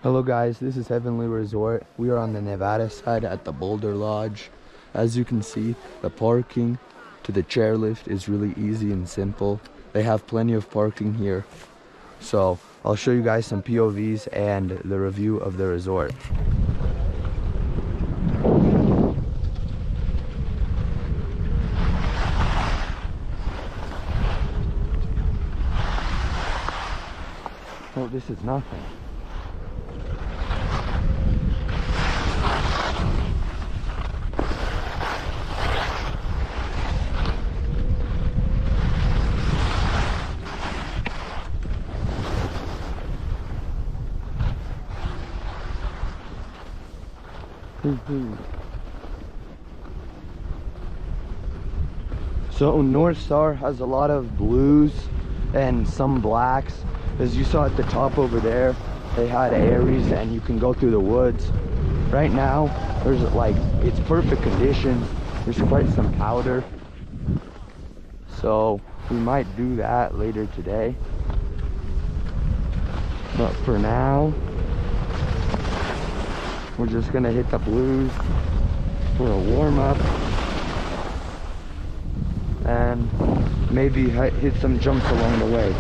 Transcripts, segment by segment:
Hello guys, this is Heavenly Resort. We are on the Nevada side at the Boulder Lodge. As you can see, the parking to the chairlift is really easy and simple. They have plenty of parking here. So I'll show you guys some POVs and the review of the resort. Oh, this is nothing. So North Star has a lot of blues and some blacks. As you saw at the top over there, they had Aries and you can go through the woods. Right now, there's it's perfect conditions. There's quite some powder. So we might do that later today. But for now, we're just gonna hit the blues for a warm up. And maybe hit some jumps along the way.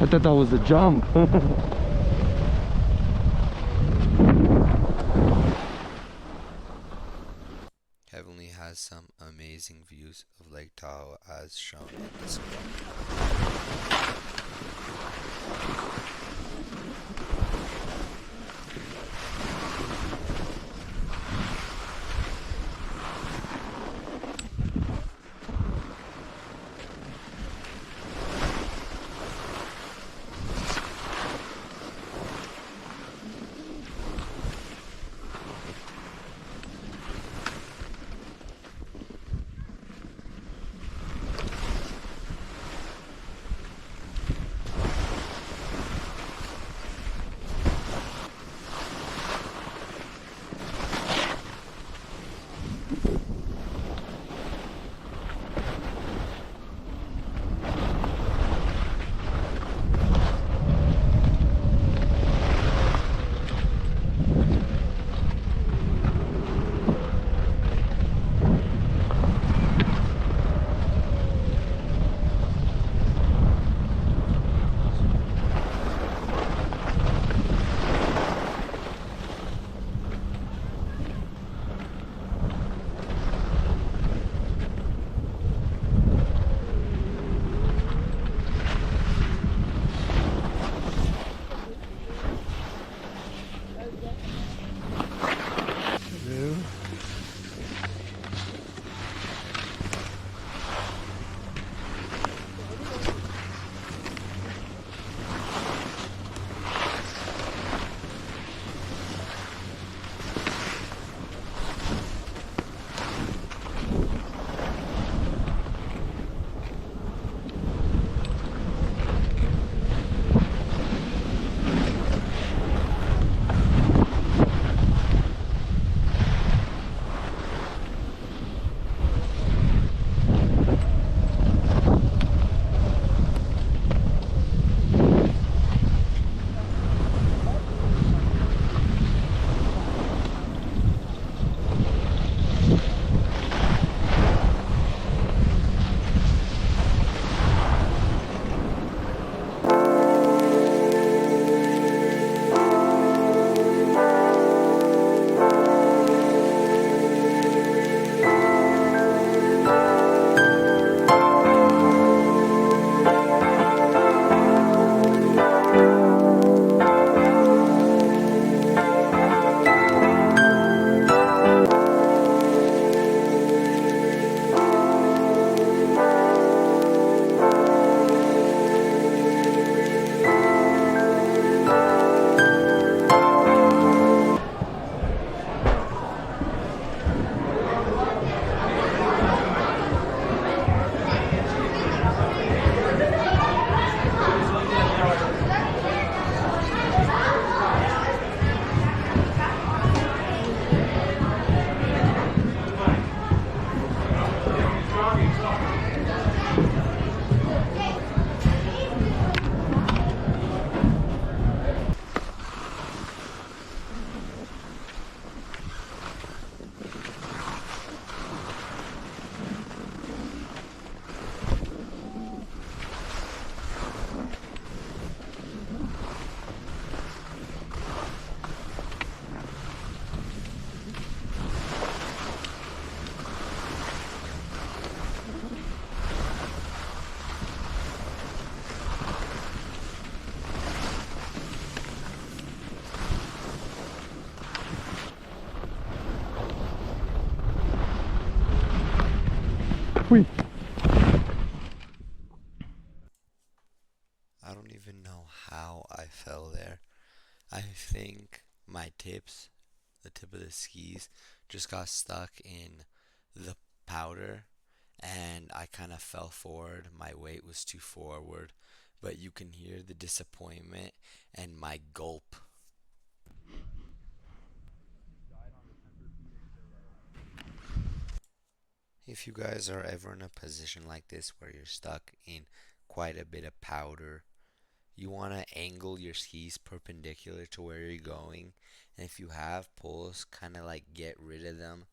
I thought that was a jump. Heavenly has some amazing views of Lake Tahoe as shown in this clip. how I fell there. I think my tips, the tip of the skis, just got stuck in the powder and I kind of fell forward. My weight was too forward, but you can hear the disappointment and my gulp. If you guys are ever in a position like this where you're stuck in quite a bit of powder, you want to angle your skis perpendicular to where you're going. And if you have pulls, kind of like get rid of them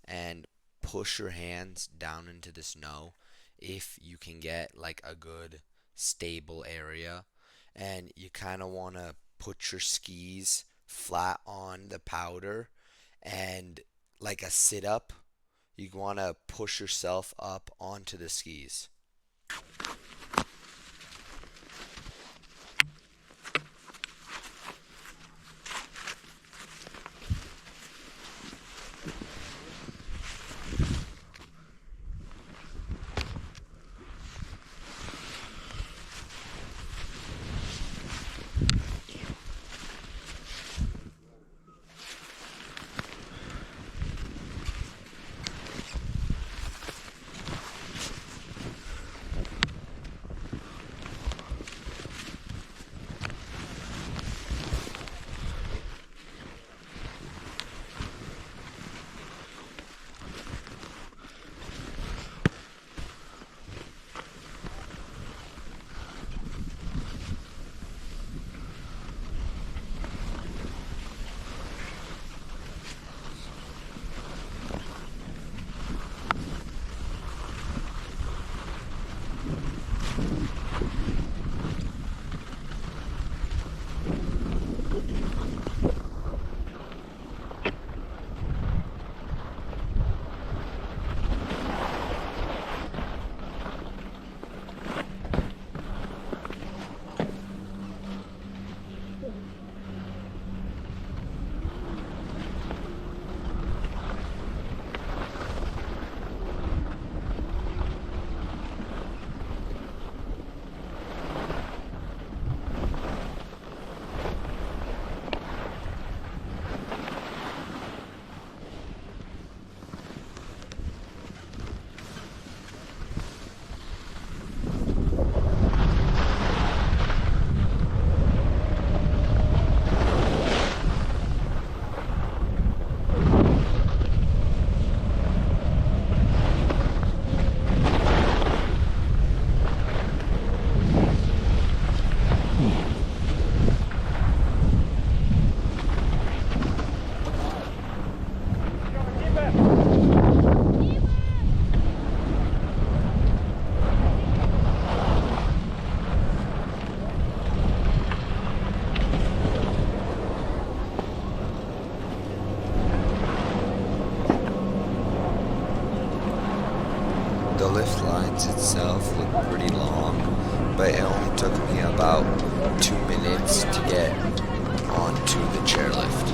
and push your hands down into the snow if you can get like a good stable area. And you kind of want to put your skis flat on the powder and like a sit up, you want to push yourself up onto the skis. The lift lines itself look pretty long, but it only took me about 2 minutes to get onto the chairlift.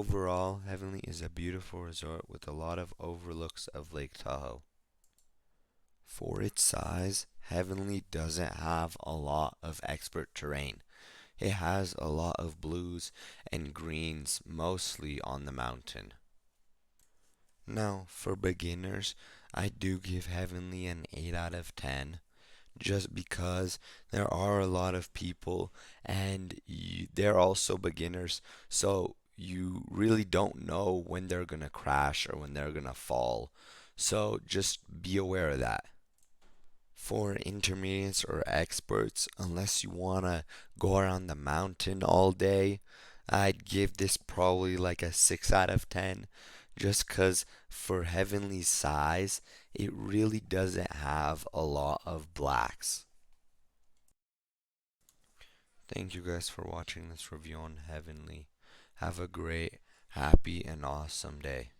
overall, Heavenly is a beautiful resort with a lot of overlooks of Lake Tahoe. For its size, Heavenly doesn't have a lot of expert terrain. It has a lot of blues and greens, mostly on the mountain. Now, for beginners, I do give Heavenly an 8 out of 10 just because there are a lot of people and they're also beginners, so you really don't know when they're gonna crash or when they're gonna fall. So just be aware of that. For intermediates or experts, unless you want to go around the mountain all day, I'd give this probably like a 6 out of 10 just because for Heavenly size, it really doesn't have a lot of blacks. Thank you guys for watching this review on Heavenly. Have a great, happy, and awesome day.